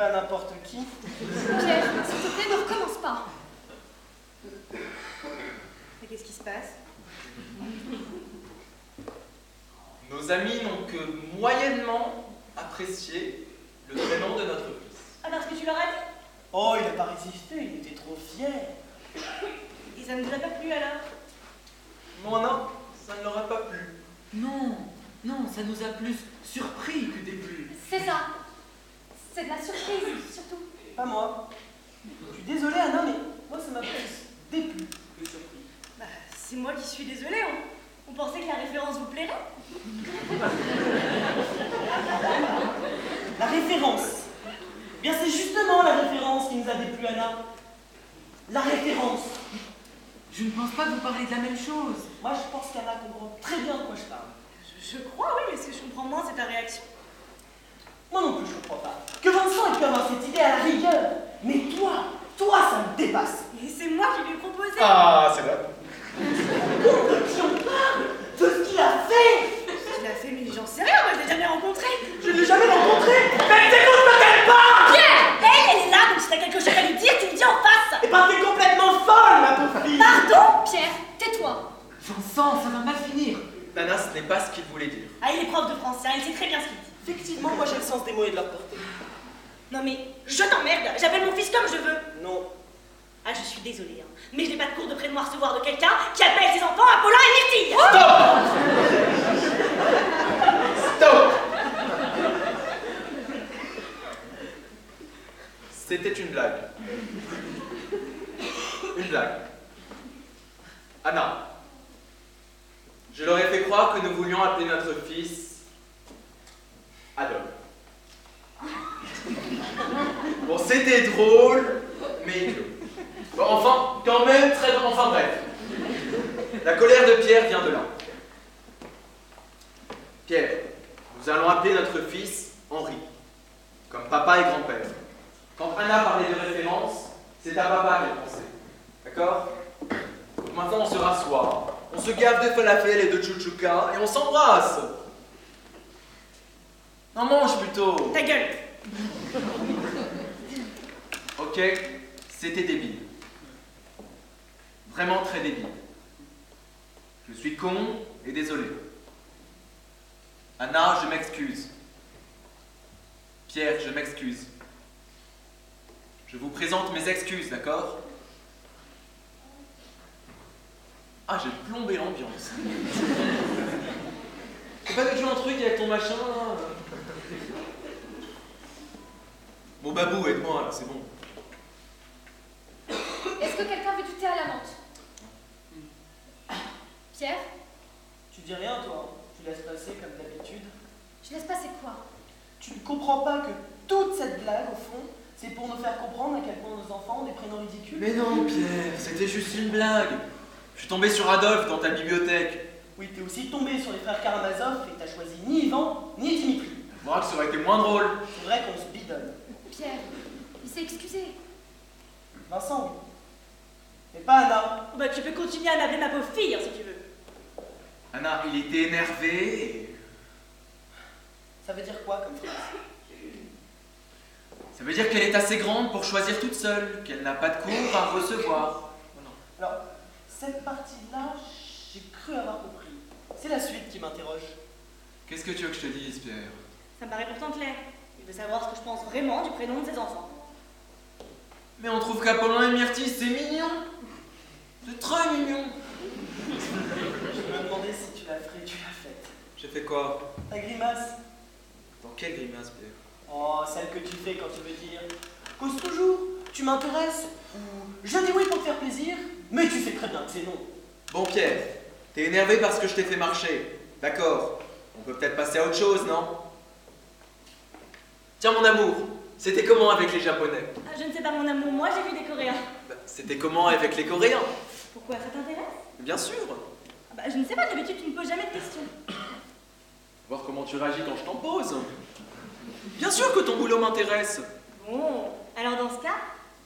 pas n'importe qui. Pierre, s'il te plaît, ne recommence pas. Mais qu'est-ce qui se passe? Nos amis n'ont que moyennement apprécié le prénom de notre fils. Ah, parce que tu leur as dit? Oh, il n'a pas résisté, il était trop fier. Et ça ne vous a pas plu alors? Non, ça ne leur a pas plu. Non, non, ça nous a plus surpris que déplu. C'est ça. C'est de la surprise, surtout. Pas moi. Je suis désolé, Anna, mais moi, ça m'a plus déplu que surpris. Bah, c'est moi qui suis désolée. On pensait que la référence vous plairait. La référence. Eh bien, c'est justement la référence qui nous a déplu, Anna. La référence. Je ne pense pas que vous parlez de la même chose. Moi, je pense qu'Anna comprend très bien de quoi je parle. Je crois, oui, mais ce que je comprends moins, c'est ta réaction. Moi non plus, je comprends pas. Que Vincent ait pu avoir cette idée à la rigueur. Mais toi, ça me dépasse. Et c'est moi qui lui ai proposé. Ah, c'est vrai. Compte de qui on parle, de ce qu'il a fait. Il a fait, mais j'en sais rien, moi je l'ai jamais rencontré. Je ne l'ai jamais rencontré. Mais t'écoutes peut-être pas. Pierre, elle est là, donc si t'as quelque chose à lui dire, tu me dis en face. Eh ben, t'es complètement folle, ma pauvre fille. Pardon? Pierre, tais-toi. Vincent, ça va mal finir. Nana, ce n'est pas ce qu'il voulait dire. Ah, il est prof de français, il sait très bien ce qu'il dit. Effectivement, moi j'ai le sens des mots et de leur portée. Non mais, je t'emmerde, j'appelle mon fils comme je veux. Non. Ah, je suis désolée, mais je n'ai pas de cours de prénom à recevoir de quelqu'un qui appelle ses enfants Apollin et Myrtille. Stop! C'était une blague. Une blague. Anna, je leur ai fait croire que nous voulions appeler notre fils Adolphe. Bon, c'était drôle, mais idiot. Bon, enfin, quand même très... Enfin bref. La colère de Pierre vient de là. Pierre, nous allons appeler notre fils Henri, comme papa et grand-père. Quand Anna parlait de référence, c'est à papa qu'elle pensait. D'accord? Donc maintenant on se rassoit, on se gave de falafel et de chouchouka et on s'embrasse. Non, mange plutôt. Ta gueule. Ok, c'était débile. Vraiment très débile. Je suis con et désolé. Anna, je m'excuse. Pierre, je m'excuse. Je vous présente mes excuses, d'accord? Ah, j'ai plombé l'ambiance. C'est pas que tu joues un truc avec ton machin, là? Bon, Babou, aide-moi, là, c'est bon. Est-ce que quelqu'un veut du thé à la menthe? Pierre, Tu dis rien, toi. Tu laisses passer comme d'habitude. je laisse passer quoi? Tu ne comprends pas que toute cette blague, au fond, c'est pour nous faire comprendre à quel point nos enfants ont des prénoms ridicules? Mais non, Pierre, c'était juste une blague. Je suis tombé sur Adolphe dans ta bibliothèque. Oui, t'es aussi tombé sur les frères Karamazov et t'as choisi ni Ivan, ni Dimitri. Moi, que ça aurait été moins drôle. C'est vrai qu'on se bidonne. Pierre, il s'est excusé. Vincent, oui. Mais pas Anna. Bah, tu peux continuer à m'appeler ma pauvre fille, hein, si tu veux. Anna, il était énervé et... Ça veut dire quoi comme phrase? Ça veut dire qu'elle est assez grande pour choisir toute seule, qu'elle n'a pas de cours à recevoir. Alors, cette partie-là, j'ai cru avoir compris. C'est la suite qui m'interroge. Qu'est-ce que tu veux que je te dise, Pierre? Ça me paraît pourtant clair. Il veut savoir ce que je pense vraiment du prénom de ses enfants. Mais on trouve qu'Apollin et Myrtille, c'est mignon. C'est très mignon. Je me demandais si tu la ferais, tu l'as faite. J'ai fait quoi? Ta grimace? Dans quelle grimace, Pierre? Oh, celle que tu fais quand tu veux dire cause toujours, tu m'intéresses, ou je dis oui pour te faire plaisir, mais tu sais très bien que c'est non. Bon, Pierre, t'es énervé parce que je t'ai fait marcher. D'accord. On peut peut-être passer à autre chose, non? Tiens, mon amour, c'était comment avec les Japonais? Ah, je ne sais pas, mon amour, moi j'ai vu des Coréens. Bah, c'était comment avec les Coréens? Pourquoi, ça t'intéresse? Bien sûr. Ah bah, je ne sais pas, d'habitude tu ne poses jamais de questions. Voir comment tu réagis quand je t'en pose. Bien sûr que ton boulot m'intéresse. Bon, alors dans ce cas,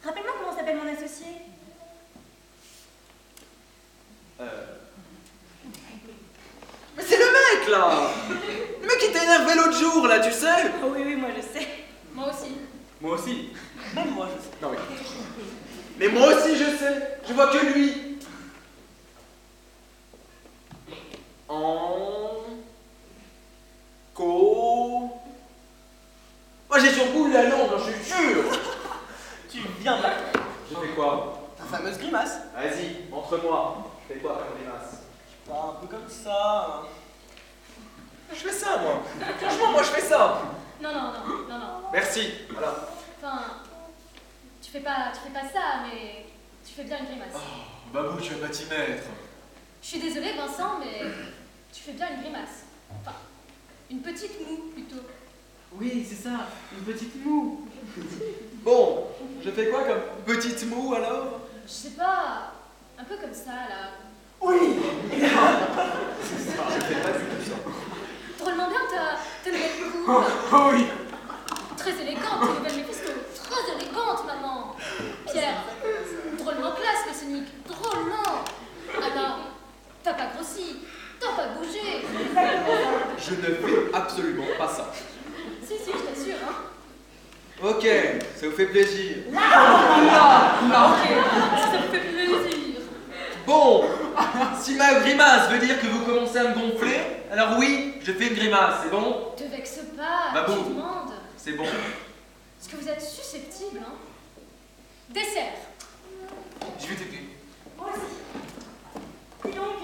rappelle-moi comment s'appelle mon associé. Mais c'est le mec, là! Le mec qui t'a énervé l'autre jour, là, tu sais? Oh oui, oui, moi je sais. Moi aussi. Moi aussi. Même moi, je sais. Non, mais moi aussi, je sais. Je vois que lui. Moi, j'ai sur le bout de la langue, je suis sûr. Tu viens de là. Je fais quoi? Ta fameuse grimace. Vas-y, montre-moi. Je fais quoi comme grimace? Pas un peu comme ça. Je fais ça, moi. Franchement, moi, je fais ça. Non, non, non, non, non. Merci. Voilà. Enfin, tu fais pas ça, mais tu fais bien une grimace. Oh, Babou, tu vas pas t'y mettre. Je suis désolée, Vincent, mais tu fais bien une grimace. Enfin, une petite moue, plutôt. Oui, c'est ça, une petite moue. Bon, je fais quoi comme petite moue, alors? Je sais pas, un peu comme ça, là. Oui. Je fais pas du tout ça. Drôlement bien ta nouvelle coupe. Oh oui. Très élégante, ta nouvelle Méphisto. Très élégante, maman. Pierre, drôlement classe, le Sonic. Drôlement. Anna, t'as pas grossi, t'as pas bougé. Je ne fais absolument pas ça. Si, je t'assure, hein. Ok, ça vous fait plaisir. Ok, ça me fait plaisir. Bon, si ma grimace veut dire que vous commencez à me gonfler, alors oui, je fais une grimace, c'est bon? Te vexe pas, Bah bon. je demande. C'est bon. Est-ce que vous êtes susceptible, hein? Dessert. Je vais t'aider. Moi aussi. Dis donc,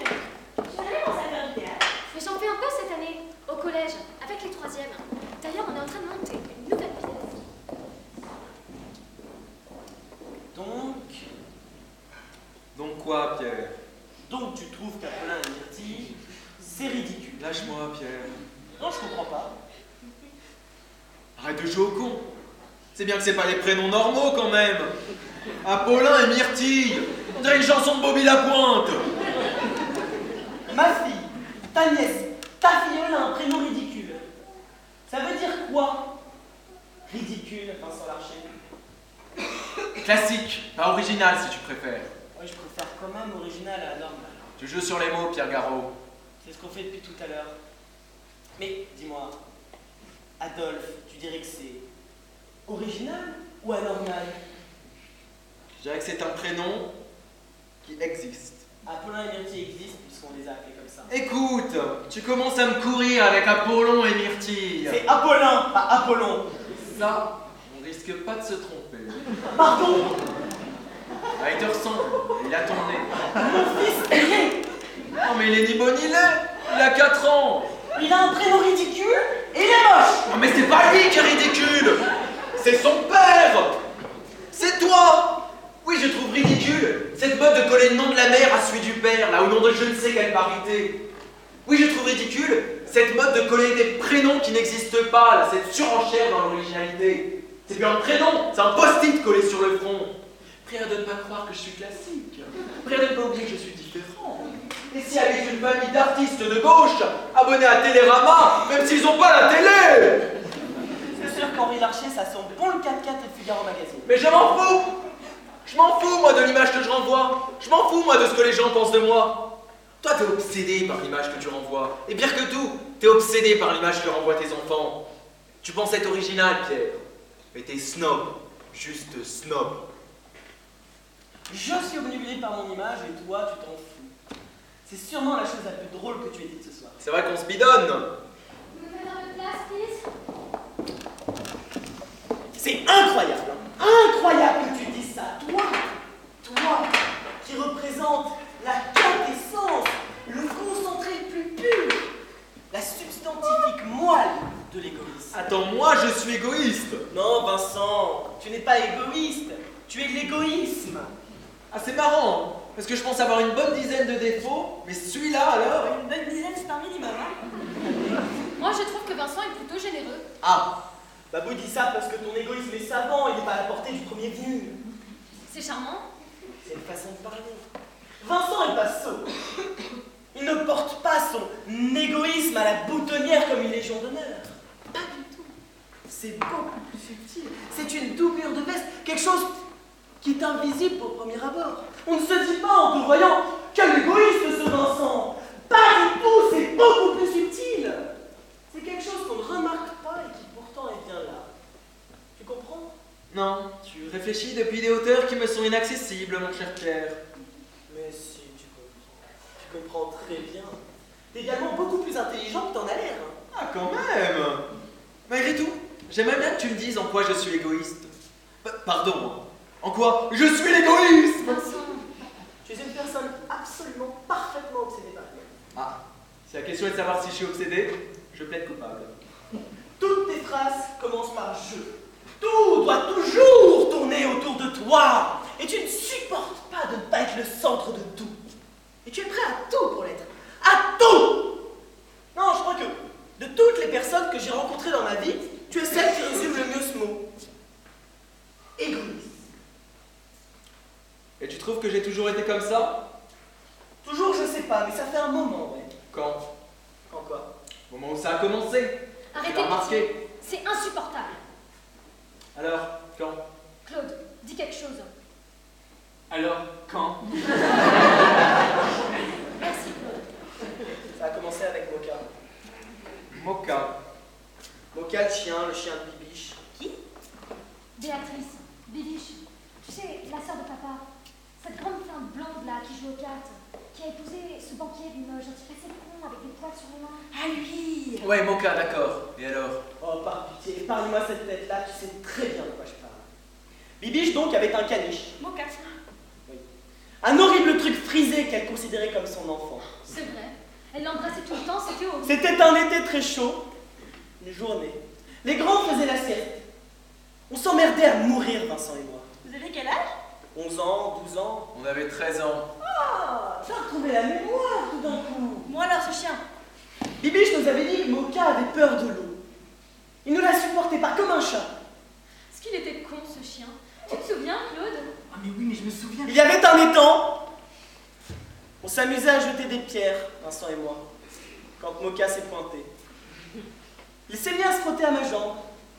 j'ai jamais pensé à faire du théâtre. Mais j'en fais un peu cette année, au collège, avec les troisièmes. D'ailleurs, on est en train de monter une nouvelle pièce. Donc quoi, Pierre? Donc tu trouves qu'Apollin et Myrtille, c'est ridicule. Lâche-moi, Pierre. Non, je comprends pas. Arrête de jouer au con. C'est bien que c'est pas les prénoms normaux, quand même. Apollin et Myrtille. On dirait une chanson de Bobby Lapointe. Ma fille, ta nièce, ta filleule a un prénom ridicule. Ça veut dire quoi? Ridicule, Vincent Larcher. Classique, pas original si tu préfères. Oui, je préfère quand même original à la normale. Tu joues sur les mots, Pierre Garot. C'est ce qu'on fait depuis tout à l'heure. Mais dis-moi, Adolphe, tu dirais que c'est original ou anormal? Je dirais que c'est un prénom qui existe. Apollin et Myrtille existent puisqu'on les a appelés comme ça. Écoute, tu commences à me courir avec Apollon et Myrtille. C'est Apollin, pas Apollon. Ça, on risque pas de se tromper. Pardon, Ah, il te ressemble, il a ton nez. mon fils est laid. Non mais il est ni bon ni laid, il a 4 ans. Il a un prénom ridicule et il est moche. Non mais c'est pas lui qui est ridicule, c'est son père. C'est toi. Oui, je trouve ridicule cette mode de coller le nom de la mère à celui du père, là au nom de je ne sais quelle parité. Oui, je trouve ridicule cette mode de coller des prénoms qui n'existent pas, là, cette surenchère dans l'originalité. C'est plus un prénom, c'est un post-it collé sur le front. Prière de ne pas croire que je suis classique. Prière de ne pas oublier que je suis différent. Et si avec une famille d'artistes de gauche, abonnés à Télérama, même s'ils n'ont pas la télé. C'est sûr qu'Henri Larcher, ça sent bon le 4x4 et Figaro Magazine. Mais je m'en fous. Je m'en fous, moi, de l'image que je renvoie. Je m'en fous, moi, de ce que les gens pensent de moi. Toi, t'es obsédé par l'image que tu renvoies. Et pire que tout, t'es obsédé par l'image que renvoient tes enfants. Tu penses être original, Pierre. Mais t'es snob. Juste snob. Je suis obnubilé par mon image et toi, tu t'en fous. C'est sûrement la chose la plus drôle que tu aies dite ce soir. C'est vrai qu'on se bidonne. Vous me faites un peu de place, please? C'est incroyable, incroyable que tu dises ça. Toi qui représente la quintessence, le concentré le plus pur, la substantifique moelle de l'égoïsme. Attends, moi, je suis égoïste. Non, Vincent, tu n'es pas égoïste, tu es de l'égoïsme. Ah, c'est marrant, parce que je pense avoir une bonne dizaine de défauts, mais celui-là, alors... Une bonne dizaine, c'est un minimum, hein. Moi, je trouve que Vincent est plutôt généreux. Ah, Babou dit ça parce que ton égoïsme est savant, il n'est pas à la portée du premier venu. C'est charmant. C'est une façon de parler. Vincent est pas sot. Il ne porte pas son égoïsme à la boutonnière comme une légion d'honneur. Pas du tout. C'est beaucoup plus subtil. C'est une doublure de veste, quelque chose qui est invisible au premier abord. On ne se dit pas en te voyant quel égoïste ce Vincent. Pas du tout, c'est beaucoup plus subtil. C'est quelque chose qu'on ne remarque pas et qui pourtant est bien là. Tu comprends? Non, tu réfléchis depuis des hauteurs qui me sont inaccessibles, mon cher Pierre. Mais si, tu comprends très bien. T'es également beaucoup plus intelligent que t'en as l'air. Hein. Ah, quand même. Malgré tout, j'aimerais bien que tu me dises en quoi je suis égoïste. Pardon, en quoi je suis l'égoïste? Vincent, Tu es une personne absolument parfaitement obsédée par elle. Ah, si la question est de savoir si je suis obsédé, je plaide coupable. Toutes tes phrases commencent par je. Tout doit toujours tourner autour de toi. Et tu ne supportes pas de ne pas être le centre de tout. Et tu es prêt à tout pour l'être. À tout. Non, je crois que de toutes les personnes que j'ai rencontrées dans ma vie, tu es celle qui résume le mieux ce mot. Égoïste. Et tu trouves que j'ai toujours été comme ça? Toujours, je sais pas, mais ça fait un moment, ouais. Quand? Quand quoi? Au moment où ça a commencé. arrêtez Tu l'as de remarqué. pitié. C'est insupportable. Alors, quand? Claude, dis quelque chose. Alors, quand? Merci, Claude. Ça a commencé avec Moka. Moka. Moka, le chien de Bibiche. Qui? Béatrice, Bibiche, tu sais, la sœur de papa, cette grande femme blonde là qui joue aux cartes, qui a épousé ce banquier d'une gentille assez con avec des poils sur les mains. Ah lui! Ouais, Moka, d'accord. Et alors? Oh, par pitié, épargne-moi cette tête-là, tu sais très bien de quoi je parle. Bibiche, donc, avait un caniche. Moka. Un horrible truc frisé qu'elle considérait comme son enfant. C'est vrai. Elle l'embrassait tout le temps, c'était horrible. C'était un été très chaud, une journée. Les grands faisaient la sieste. On s'emmerdait à mourir, Vincent et moi. Vous avez quel âge? 11 ans, 12 ans. On avait 13 ans. Ah, t'as retrouvé la mémoire tout d'un coup. Moi alors, ce chien. Bibiche nous avait dit que Moka avait peur de l'eau. Il ne la supportait pas comme un chat. Est-ce qu'il était con, ce chien? Tu te souviens, Claude? Ah mais oui, mais je me souviens. Il y avait un étang. On s'amusait à jeter des pierres, Vincent et moi, quand Moka s'est pointé. Il s'est mis à se frotter à ma jambe.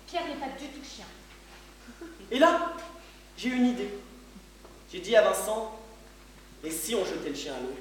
Pierre n'est pas du tout chien. Et là, j'ai eu une idée. J'ai dit à Vincent, et si on jetait le chien à l'eau?